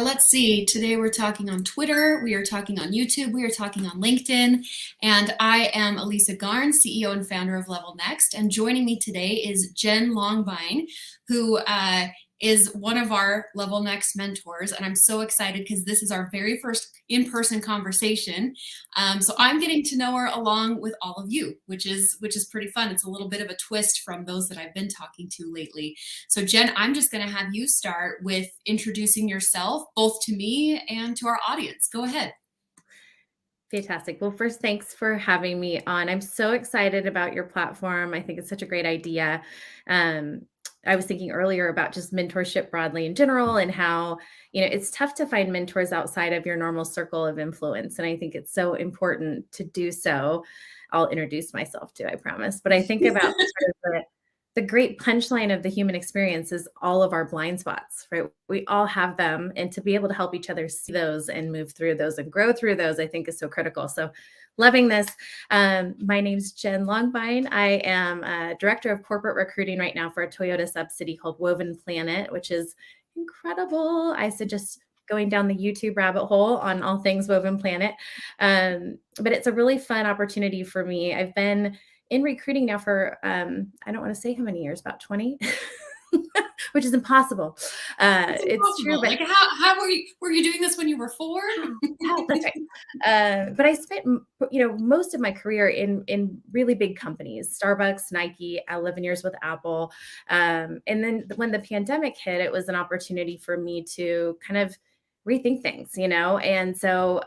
Let's see. Today we're talking on Twitter, we are talking on YouTube, we are talking on LinkedIn, and I am Elisa Garn, CEO and founder of Level Next. And joining me today is Jenn Longbine, who is one of our Level Next mentors. And I'm so excited because this is our very first in-person conversation. So I'm getting to know her along with all of you, which is pretty fun. It's a little bit of a twist from those that I've been talking to lately. So Jenn, I'm just going to have you start with introducing yourself, both to me and to our audience. Go ahead. Fantastic. Well, first, thanks for having me on. I'm so excited about your platform. I think it's such a great idea. I was thinking earlier about just mentorship broadly in general and how, it's tough to find mentors outside of your normal circle of influence. And I think it's so important to do so. I'll introduce myself too, I promise. But I think about sort of the great punchline of the human experience is all of our blind spots, right? We all have them. And to be able to help each other see those and move through those and grow through those, I think is so critical. So loving this. My name's Jenn Longbine. I am a director of corporate recruiting right now for a Toyota subsidiary called Woven Planet, which is incredible. I suggest going down the YouTube rabbit hole on all things Woven Planet. But it's a really fun opportunity for me. I've been in recruiting now for, I don't want to say how many years, about 20, which is impossible. It's true. But like how were you doing this when you were 4? Yeah, that's right. But I spent, most of my career in really big companies, Starbucks, Nike, 11 years with Apple. And then when the pandemic hit, it was an opportunity for me to kind of rethink things, and so,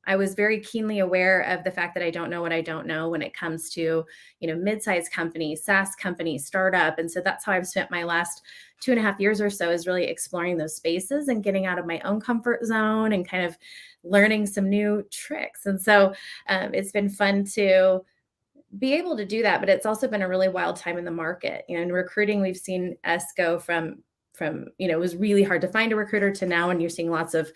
I was very keenly aware of the fact that I don't know what I don't know when it comes to, mid-sized companies, SaaS companies, startup. And so that's how I've spent my last 2.5 years or so, is really exploring those spaces and getting out of my own comfort zone and kind of learning some new tricks. And so it's been fun to be able to do that, but it's also been a really wild time in the market. In recruiting, we've seen us go from it was really hard to find a recruiter to now, and you're seeing lots of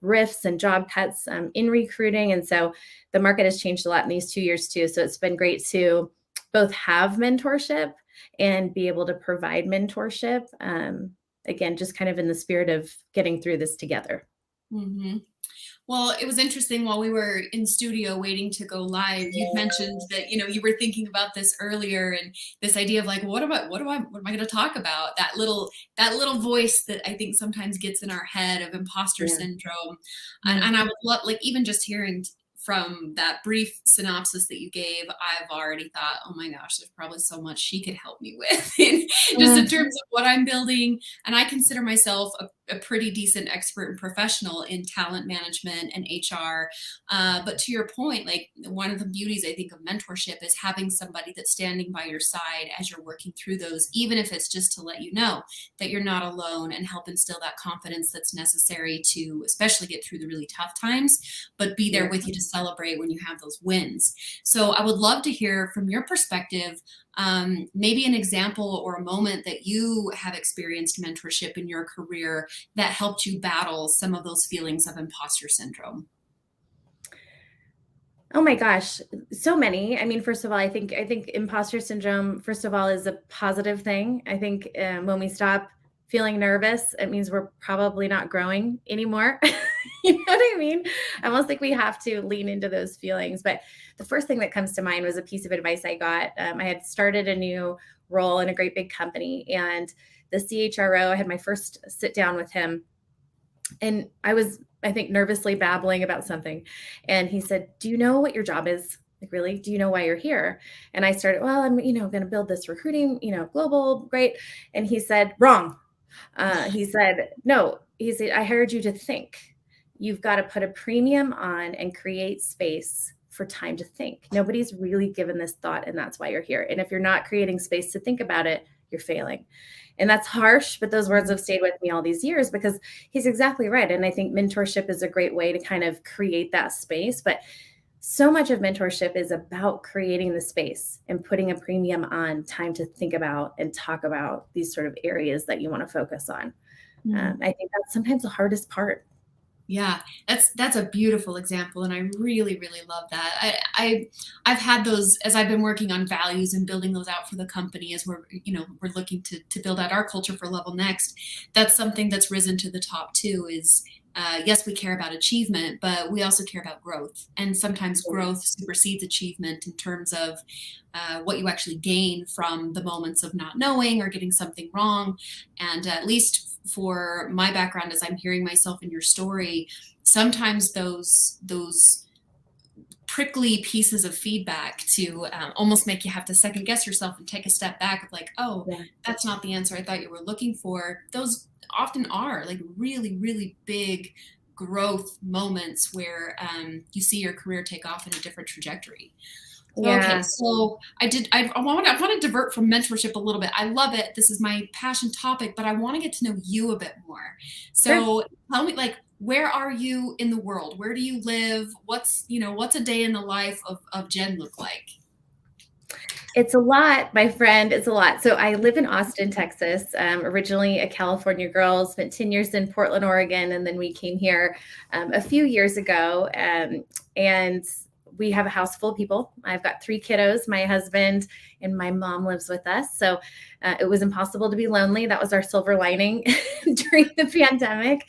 rifts and job cuts in recruiting. And so the market has changed a lot in these 2 years too. So it's been great to both have mentorship and be able to provide mentorship. Again, just kind of in the spirit of getting through this together. Mm-hmm. Well, it was interesting while we were in studio waiting to go live, you'd mentioned that, you were thinking about this earlier, and this idea of like, what am I going to talk about? That little voice that I think sometimes gets in our head of imposter syndrome. And I would love, like, even just hearing from that brief synopsis that you gave, I've already thought, oh my gosh, there's probably so much she could help me with just in terms of what I'm building. And I consider myself a pretty decent expert and professional in talent management and HR. But to your point, like, one of the beauties I think of mentorship is having somebody that's standing by your side as you're working through those, even if it's just to let you know that you're not alone and help instill that confidence that's necessary to especially get through the really tough times, but be there with you to celebrate when you have those wins. So I would love to hear from your perspective, maybe an example or a moment that you have experienced mentorship in your career that helped you battle some of those feelings of imposter syndrome. Oh my gosh, so many. I mean, first of all, I think imposter syndrome, first of all, is a positive thing. I think when we stop feeling nervous, it means we're probably not growing anymore. You know what I mean? I almost think we have to lean into those feelings. But the first thing that comes to mind was a piece of advice I got. I had started a new role in a great big company, and the CHRO, I had my first sit down with him, and I was, I think, nervously babbling about something. And he said, "Do you know what your job is? Like, really? Do you know why you're here?" And I started, "Well, I'm, going to build this recruiting, global, great." And he said, "Wrong." He said, "No." He said, "I hired you to think. You've got to put a premium on and create space for time to think. Nobody's really given this thought, and that's why you're here. And if you're not creating space to think about it, you're failing." And that's harsh, but those words have stayed with me all these years because he's exactly right. And I think mentorship is a great way to kind of create that space. But so much of mentorship is about creating the space and putting a premium on time to think about and talk about these sort of areas that you want to focus on. I think that's sometimes the hardest part. Yeah, that's a beautiful example, and I really, really love that. I've had those as I've been working on values and building those out for the company as we're looking to build out our culture for Level Next. That's something that's risen to the top too. Is yes, we care about achievement, but we also care about growth, and sometimes growth supersedes achievement in terms of what you actually gain from the moments of not knowing or getting something wrong. And at least for my background, as I'm hearing myself in your story, sometimes those prickly pieces of feedback to almost make you have to second guess yourself and take a step back of like, oh, Yeah. that's not the answer I thought you were looking for. Those often are like really, really big growth moments where you see your career take off in a different trajectory. Okay, Yeah. so I want to divert from mentorship a little bit. I love it. This is my passion topic, but I want to get to know you a bit more. Sure. So tell me, like, where are you in the world? Where do you live? What's a day in the life of Jenn look like? It's a lot, my friend. It's a lot. So I live in Austin, Texas. Originally a California girl, spent 10 years in Portland, Oregon, and then we came here a few years ago. And we have a house full of people. I've got 3 kiddos. My husband and my mom lives with us. So it was impossible to be lonely. That was our silver lining during the pandemic.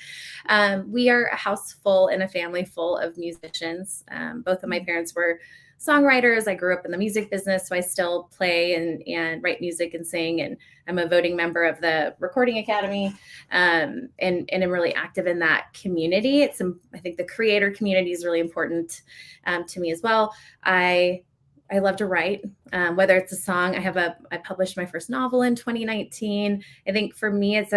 We are a house full and a family full of musicians. Both of my parents were songwriters. I grew up in the music business, so I still play and write music and sing. And I'm a voting member of the Recording Academy, and I'm really active in that community. I think the creator community is really important to me as well. I love to write, whether it's a song. I published my first novel in 2019. I think for me, it's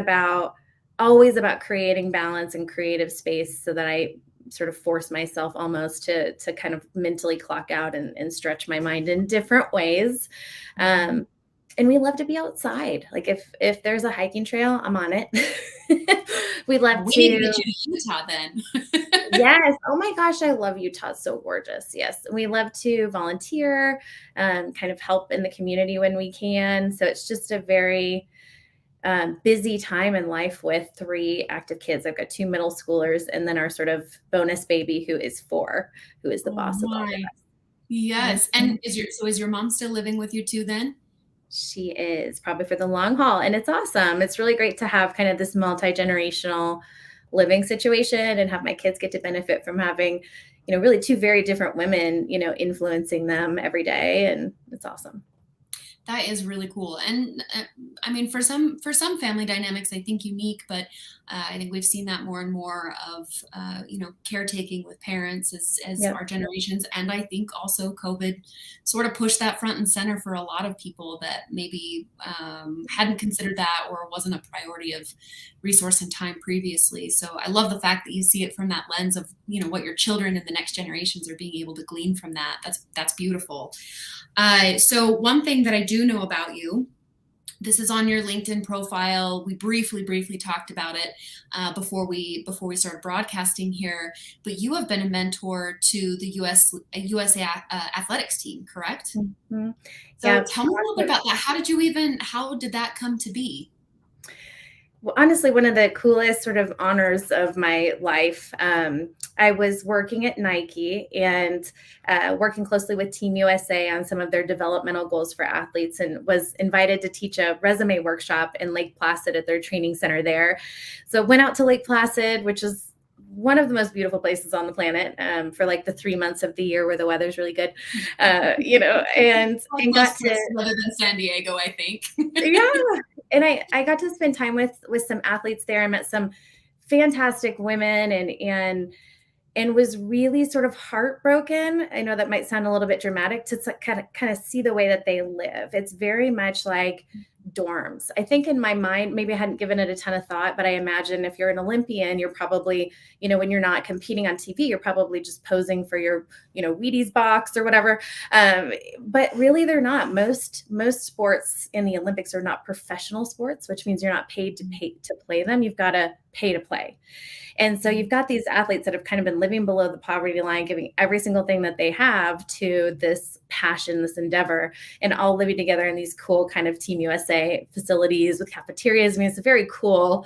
always about creating balance and creative space so that I sort of force myself almost to kind of mentally clock out and stretch my mind in different ways. And we love to be outside. Like if there's a hiking trail, I'm on it. We love We need to to. get you to Utah then. Yes. Oh my gosh, I love Utah. It's so gorgeous. Yes. We love to volunteer, kind of help in the community when we can. So it's just a very busy time in life with 3 active kids. I've got 2 middle schoolers and then our sort of bonus baby who is 4, who is the Oh boss of all of my. us. Yes. And is your mom still living with you too then? She is probably for the long haul. And it's awesome. It's really great to have kind of this multi-generational living situation and have my kids get to benefit from having, really 2 very different women, influencing them every day. And it's awesome. That is really cool. And I mean, for some family dynamics, I think unique, but I think we've seen that more and more of caretaking with parents as Yep. our generations, and I think also COVID sort of pushed that front and center for a lot of people that maybe hadn't considered that or wasn't a priority of resource and time previously. So I love the fact that you see it from that lens of what your children and the next generations are being able to glean from that. That's beautiful. So one thing that I do know about you, this is on your LinkedIn profile. We briefly talked about it before we started broadcasting here. But you have been a mentor to the USA athletics team, correct? Mhm. So Yeah. tell me a little bit about that. How did that come to be? Well, honestly, one of the coolest sort of honors of my life. I was working at Nike and working closely with Team USA on some of their developmental goals for athletes, and was invited to teach a resume workshop in Lake Placid at their training center there. So went out to Lake Placid, which is one of the most beautiful places on the planet, for like the 3 months of the year where the weather's really good, Like and got most to. places other than San Diego, I think. Yeah. And I got to spend time with some athletes there. I met some fantastic women and was really sort of heartbroken. I know that might sound a little bit dramatic to kind of see the way that they live. It's very much like dorms. I think in my mind, maybe I hadn't given it a ton of thought, but I imagine if you're an Olympian, you're probably, when you're not competing on TV, you're probably just posing for your, Wheaties box or whatever. But really, they're not. Most sports in the Olympics are not professional sports, which means you're not paid to play them. You've got to pay to play. And so you've got these athletes that have kind of been living below the poverty line, giving every single thing that they have to this passion, this endeavor, and all living together in these cool kind of Team USA facilities with cafeterias. I mean, it's a very cool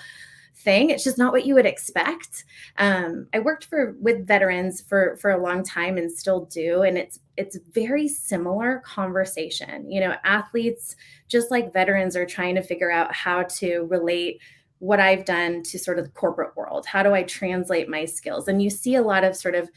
thing. It's just not what you would expect. I worked with veterans for a long time and still do, and it's very similar conversation. You know, athletes, just like veterans, are trying to figure out how to relate what I've done to sort of the corporate world. How do I translate my skills? And you see a lot of sort of,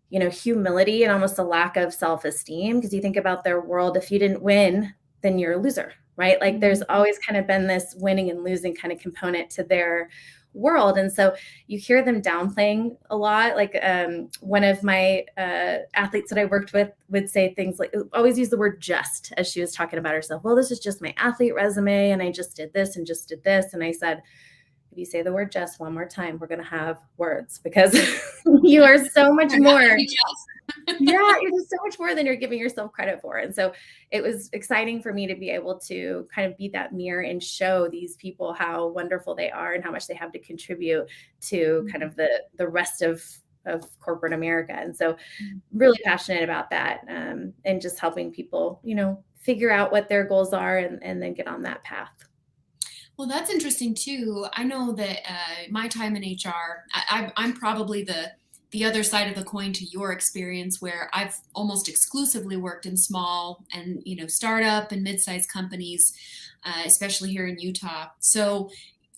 you know, humility and almost a lack of self-esteem, because you think about their world. If you didn't win, then you're a loser, right? Like there's always kind of been this winning and losing kind of component to their world. And so you hear them downplaying a lot. Like one of my athletes that I worked with would say things like, always use the word just, as she was talking about herself. Well, this is just my athlete resume, and I just did this and just did this. And I said, if you say the word just one more time, we're going to have words, because you are so much more. Yeah, it is so much more than you're giving yourself credit for. And so it was exciting for me to be able to kind of be that mirror and show these people how wonderful they are and how much they have to contribute to kind of the rest of corporate America. And so really passionate about that, and just helping people, you know, figure out what their goals are, and then get on that path. Well, that's interesting too. I know that my time in HR, I'm probably the other side of the coin to your experience, where I've almost exclusively worked in small and, you know, startup and mid-sized companies, especially here in Utah. So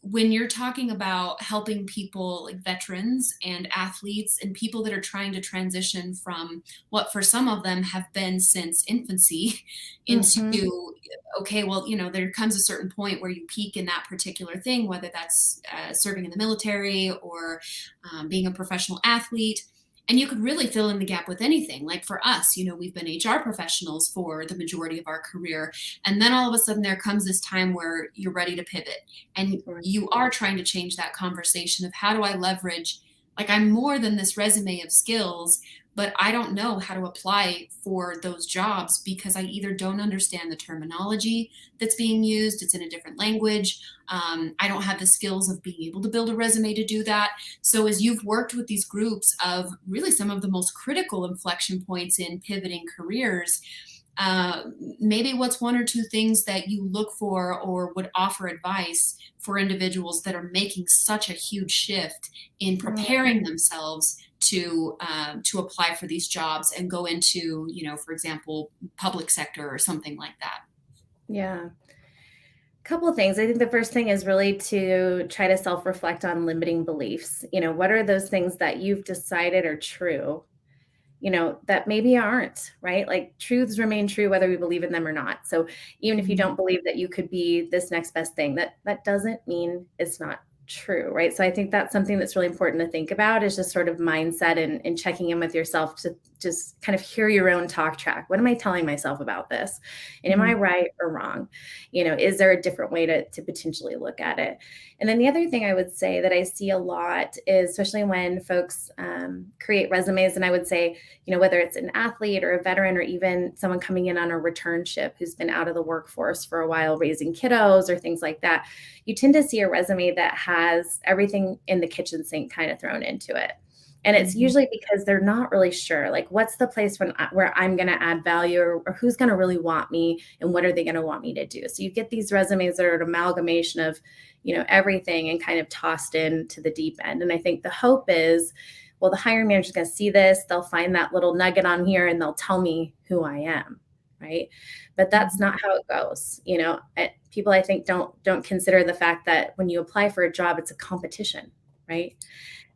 when you're talking about helping people like veterans and athletes and people that are trying to transition from what for some of them have been since infancy into, okay, well, you know, there comes a certain point where you peak in that particular thing, whether that's serving in the military or being a professional athlete. And you could really fill in the gap with anything. Like for us, you know, we've been HR professionals for the majority of our career. And then all of a sudden there comes this time where you're ready to pivot, and you are trying to change that conversation of, how do I leverage, like, I'm more than this resume of skills, but I don't know how to apply for those jobs because I either don't understand the terminology that's being used, it's in a different language. I don't have the skills of being able to build a resume to do that. So as you've worked with these groups of really some of the most critical inflection points in pivoting careers, maybe what's one or two things that you look for or would offer advice for individuals that are making such a huge shift in preparing themselves to apply for these jobs and go into, you know, for example, public sector or something like that? Yeah. Couple of things. I think the first thing is really to try to self-reflect on limiting beliefs. You know, what are those things that you've decided are true, you know, that maybe aren't, right? Like truths remain true whether we believe in them or not. So even if you don't believe that you could be this next best thing, that doesn't mean it's not true, right? So I think that's something that's really important to think about, is just sort of mindset and checking in with yourself to just kind of hear your own talk track. What am I telling myself about this? And am I right or wrong? You know, is there a different way to potentially look at it? And then the other thing I would say that I see a lot is, especially when folks create resumes, and I would say, you know, whether it's an athlete or a veteran or even someone coming in on a returnship who's been out of the workforce for a while, raising kiddos or things like that, you tend to see a resume that has everything in the kitchen sink kind of thrown into it. And it's usually because they're not really sure, like, what's the place where I'm going to add value, or who's going to really want me, and what are they going to want me to do? So you get these resumes that are an amalgamation of, you know, everything and kind of tossed into the deep end. And I think the hope is, well, the hiring manager is going to see this, they'll find that little nugget on here, and they'll tell me who I am, right? But that's not how it goes. You know, people, I think, don't consider the fact that when you apply for a job, it's a competition, right?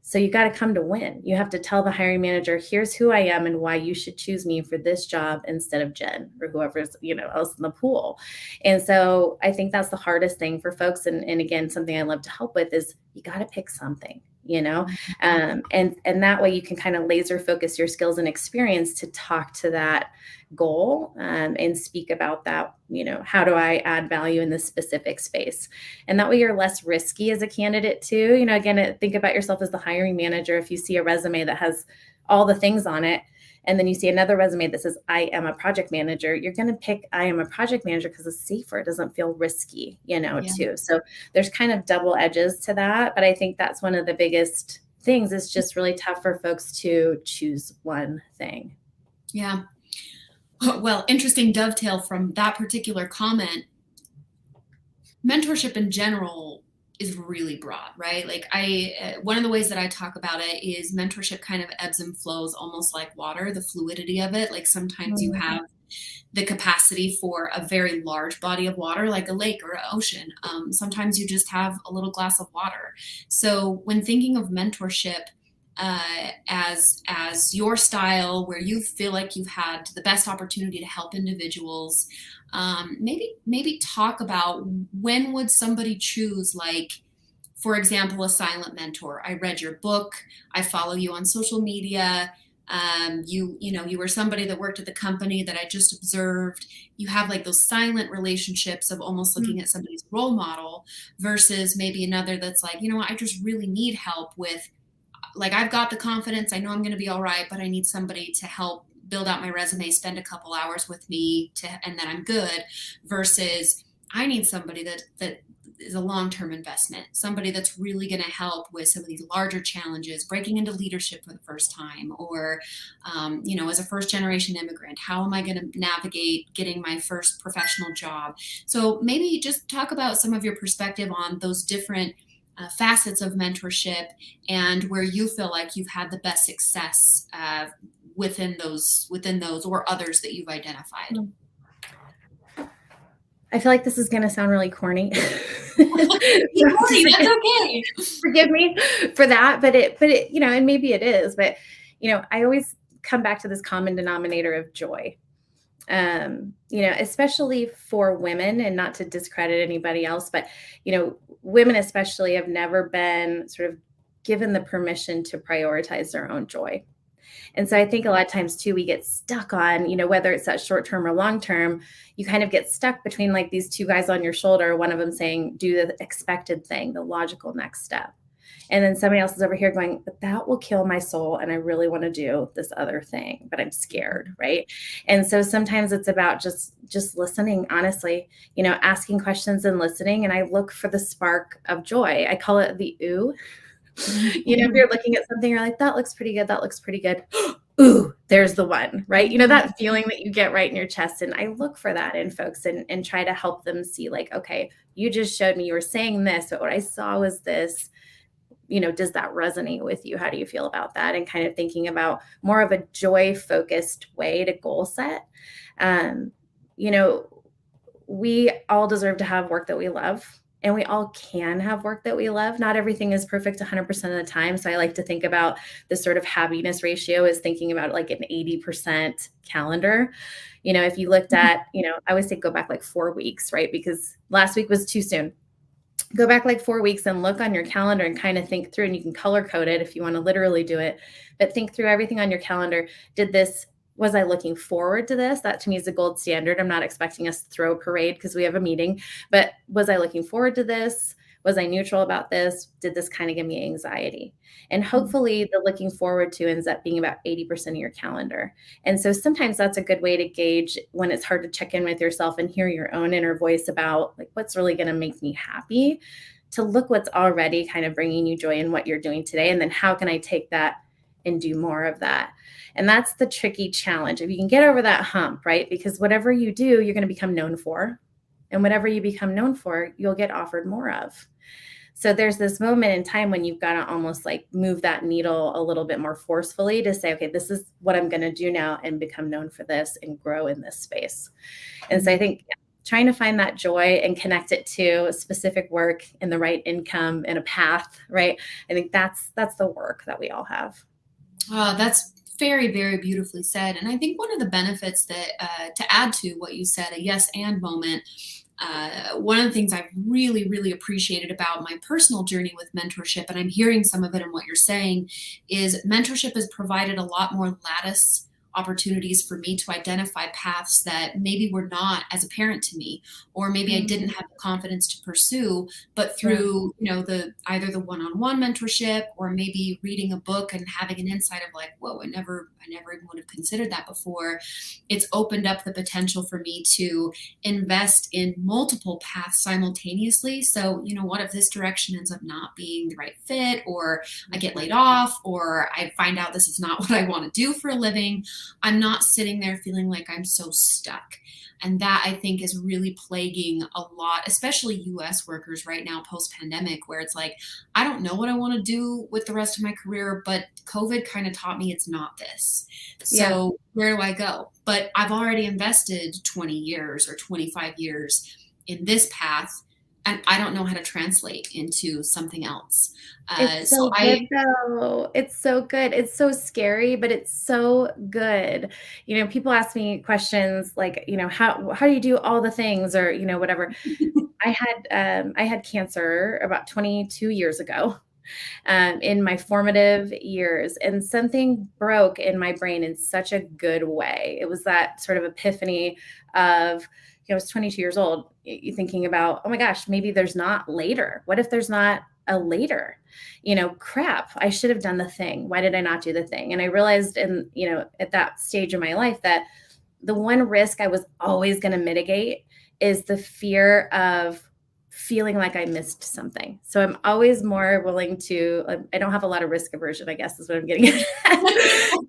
So you got to come to win. You have to tell the hiring manager, here's who I am and why you should choose me for this job instead of Jen or whoever's, you know, else in the pool. And so I think that's the hardest thing for folks. And again, something I love to help with is, you got to pick something, you know, and that way you can kind of laser focus your skills and experience to talk to that goal, and speak about that, you know, how do I add value in this specific space? And that way you're less risky as a candidate too. You know, again, think about yourself as the hiring manager. If you see a resume that has all the things on it, and then you see another resume that says, I am a project manager, you're going to pick I am a project manager because it's safer. It doesn't feel risky, you know, too. So there's kind of double edges to that. But I think that's one of the biggest things. It's just really tough for folks to choose one thing. Yeah. Well, interesting dovetail from that particular comment. Mentorship in general is really broad, right? Like one of the ways that I talk about it is mentorship kind of ebbs and flows almost like water, the fluidity of it. Like sometimes you Mm, have the capacity for a very large body of water, like a lake or an ocean. Sometimes you just have a little glass of water. So when thinking of mentorship as your style, where you feel like you've had the best opportunity to help individuals, maybe talk about when would somebody choose, like, for example, a silent mentor. I read your book. I follow you on social media. You were somebody that worked at the company that I just observed. You have like those silent relationships of almost mm, looking at somebody's role model versus maybe another that's like, I just really need help with, like, I've got the confidence. I know I'm going to be all right, but I need somebody to help build out my resume, spend a couple hours with me and then I'm good, versus I need somebody that is a long-term investment, somebody that's really going to help with some of these larger challenges, breaking into leadership for the first time, or as a first generation immigrant, how am I going to navigate getting my first professional job? So maybe just talk about some of your perspective on those different facets of mentorship and where you feel like you've had the best success within those or others that you've identified. mm. I feel like this is gonna sound really corny. Be corny, that's okay. Forgive me for that, but it, and maybe it is, but, I always come back to this common denominator of joy. Especially for women, and not to discredit anybody else, but, women especially have never been sort of given the permission to prioritize their own joy. And so I think a lot of times too, we get stuck on, whether it's that short term or long term, you kind of get stuck between like these two guys on your shoulder, one of them saying, do the expected thing, the logical next step. And then somebody else is over here going, but that will kill my soul. And I really want to do this other thing, but I'm scared. Right. And so sometimes it's about just listening, honestly, asking questions and listening. And I look for the spark of joy. I call it the ooh. If you're looking at something, you're like, that looks pretty good. That looks pretty good. Ooh, there's the one, right? That feeling that you get right in your chest. And I look for that in folks and try to help them see, like, okay, you just showed me you were saying this, but what I saw was this. Does that resonate with you? How do you feel about that? And kind of thinking about more of a joy focused way to goal set. Um, you know, we all deserve to have work that we love, and we all can have work that we love. Not everything is perfect 100% of the time. So I like to think about this sort of happiness ratio as thinking about like an 80% calendar. If you looked at, I always say go back like 4 weeks, right? Because last week was too soon. Go back like 4 weeks and look on your calendar and kind of think through, and you can color code it if you want to literally do it, but think through everything on your calendar. Was I looking forward to this? That to me is the gold standard. I'm not expecting us to throw a parade because we have a meeting, but was I looking forward to this? Was I neutral about this? Did this kind of give me anxiety? And hopefully the looking forward to ends up being about 80% of your calendar. And so sometimes that's a good way to gauge when it's hard to check in with yourself and hear your own inner voice about like, what's really going to make me happy, to look what's already kind of bringing you joy in what you're doing today. And then how can I take that and do more of that? And that's the tricky challenge. If you can get over that hump, right? Because whatever you do, you're going to become known for. And whatever you become known for, you'll get offered more of. So there's this moment in time when you've got to almost like move that needle a little bit more forcefully to say, okay, this is what I'm going to do now and become known for this and grow in this space. And so I think trying to find that joy and connect it to specific work and the right income and a path, right? I think that's the work that we all have. That's very, very beautifully said. And I think one of the benefits that, to add to what you said, a yes and moment, one of the things I've really, really appreciated about my personal journey with mentorship, and I'm hearing some of it in what you're saying, is mentorship has provided a lot more lattice opportunities for me to identify paths that maybe were not as apparent to me, or maybe I didn't have the confidence to pursue, but through, the either the one-on-one mentorship or maybe reading a book and having an insight of like, whoa, I never even would have considered that before. It's opened up the potential for me to invest in multiple paths simultaneously. So, what if this direction ends up not being the right fit, or I get laid off, or I find out this is not what I want to do for a living? I'm not sitting there feeling like I'm so stuck. And that I think is really plaguing a lot, especially US workers right now post pandemic, where it's like, I don't know what I want to do with the rest of my career, but COVID kind of taught me it's not this. Yeah. So where do I go? But I've already invested 20 years or 25 years in this path, and I don't know how to translate into something else. It's So so I, good though. It's so good. It's so scary, but it's so good. People ask me questions like, how do you do all the things or, whatever. I had cancer about 22 years ago, in my formative years, and something broke in my brain in such a good way. It was that sort of epiphany of, I was 22 years old, thinking about, oh my gosh, maybe there's not later. What if there's not a later? Crap, I should have done the thing. Why did I not do the thing? And I realized at that stage of my life that the one risk I was always going to mitigate is the fear of feeling like I missed something. So I'm always more willing to, I don't have a lot of risk aversion, I guess is what I'm getting at.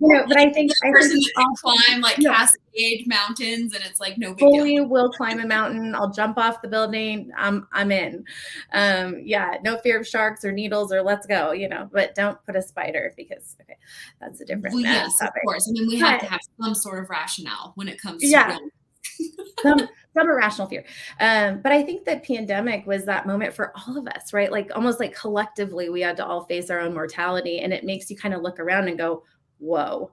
But I think person it's that can awesome. climb like No, Cascade mountains and it's like no big deal. fully will climb a mountain. I'll jump off the building. I'm in. Yeah, no fear of sharks or needles or let's go, but don't put a spider because okay, that's a different Well, yes, of topic. course. I mean, we have But to have some sort of rationale when it comes to yeah, real. some irrational fear. But I think that pandemic was that moment for all of us, right? Like almost like collectively, we had to all face our own mortality. And it makes you kind of look around and go, whoa,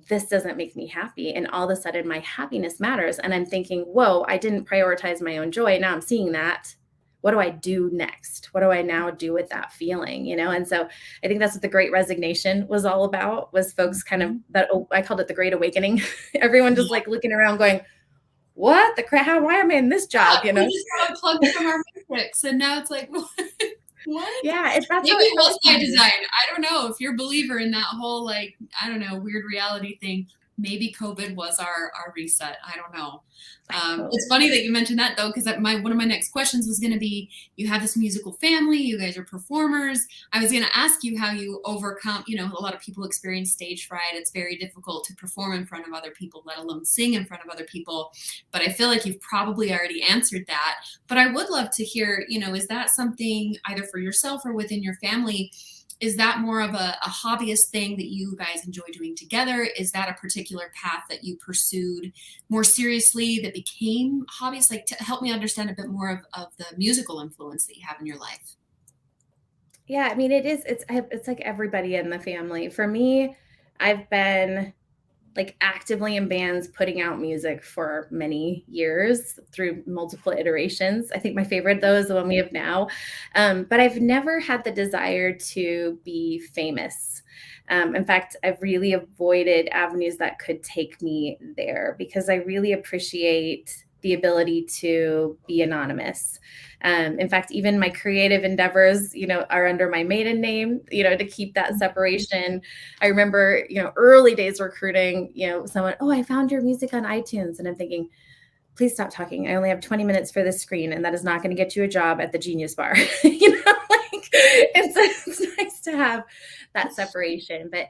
this doesn't make me happy. And all of a sudden, my happiness matters. And I'm thinking, whoa, I didn't prioritize my own joy. Now I'm seeing that. What do I do next? What do I now do with that feeling? And so I think that's what the Great Resignation was all about, was folks kind of that, I called it the Great Awakening. Everyone just Yeah. like looking around going, what the crap? Why am I in this job? We just got unplugged from our matrix, and now it's like, what? Yeah, that's Maybe how it it was felt to by me. design. I don't know. If you're a believer in that whole like, I don't know, weird reality thing, maybe COVID was our reset. I don't know. I It's totally funny that you mentioned that though, because one of my next questions was going to be, you have this musical family, you guys are performers. I was going to ask you how you overcome, a lot of people experience stage fright. It's very difficult to perform in front of other people, let alone sing in front of other people. But I feel like you've probably already answered that. But I would love to hear, is that something either for yourself or within your family? Is that more of a hobbyist thing that you guys enjoy doing together? Is that a particular path that you pursued more seriously that became hobbies? Like, to help me understand a bit more of the musical influence that you have in your life. Yeah, I mean, it's like everybody in the family. For me, I've been like actively in bands putting out music for many years through multiple iterations. I think my favorite though is the one we have now. But I've never had the desire to be famous. In fact, I've really avoided avenues that could take me there because I really appreciate the ability to be anonymous. In fact, even my creative endeavors, are under my maiden name, to keep that separation. I remember, early days recruiting, someone, oh, I found your music on iTunes. And I'm thinking, please stop talking. I only have 20 minutes for this screen, and that is not going to get you a job at the Genius Bar. It's nice to have that separation. But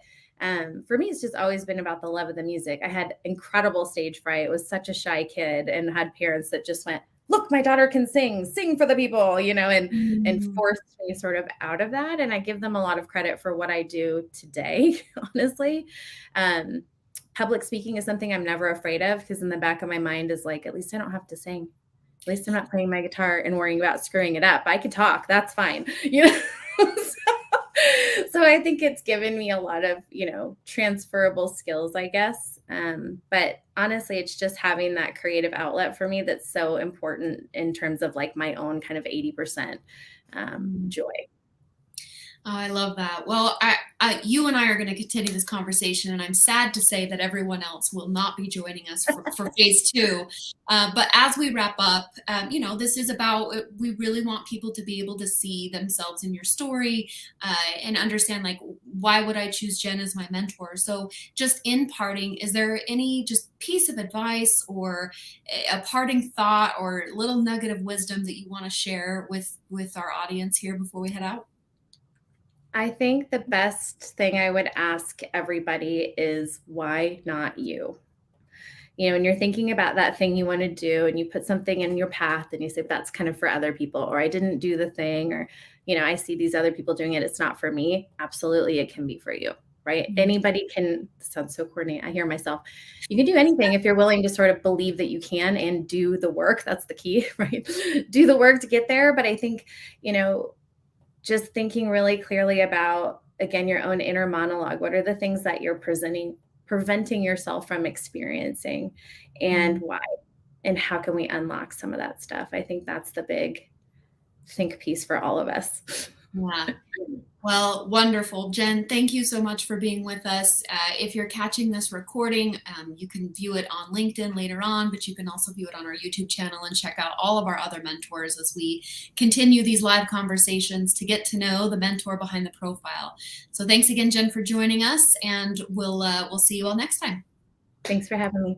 for me, it's just always been about the love of the music. I had incredible stage fright. I was such a shy kid and had parents that just went, look, my daughter can sing for the people, and Mm. forced me sort of out of that. And I give them a lot of credit for what I do today, honestly. Public speaking is something I'm never afraid of because in the back of my mind is like, at least I don't have to sing. At least I'm not playing my guitar and worrying about screwing it up. I can talk. That's fine. So I think it's given me a lot of, transferable skills, I guess. But honestly, it's just having that creative outlet for me that's so important in terms of like my own kind of 80% joy. Oh, I love that. Well, you and I are going to continue this conversation, and I'm sad to say that everyone else will not be joining us for phase two. But as we wrap up, this is about, we really want people to be able to see themselves in your story and understand, like, why would I choose Jenn as my mentor? So just in parting, is there any just piece of advice or a parting thought or little nugget of wisdom that you want to share with our audience here before we head out? I think the best thing I would ask everybody is why not you? You know, when you're thinking about that thing you want to do and you put something in your path and you say that's kind of for other people, or I didn't do the thing, or I see these other people doing it, it's not for me. Absolutely it can be for you, right? Mhm. Anybody can. Sounds so corny, I hear myself. You can do anything if you're willing to sort of believe that you can and do the work. That's the key, right? Do the work to get there. But I think, you know, just thinking really clearly about, again, your own inner monologue. What are the things that you're preventing yourself from experiencing, and Mhm. why? And how can we unlock some of that stuff? I think that's the big think piece for all of us. Yeah. Well, wonderful. Jenn, thank you so much for being with us. If you're catching this recording, you can view it on LinkedIn later on, but you can also view it on our YouTube channel and check out all of our other mentors as we continue these live conversations to get to know the mentor behind the profile. So thanks again, Jenn, for joining us, and we'll see you all next time. Thanks for having me.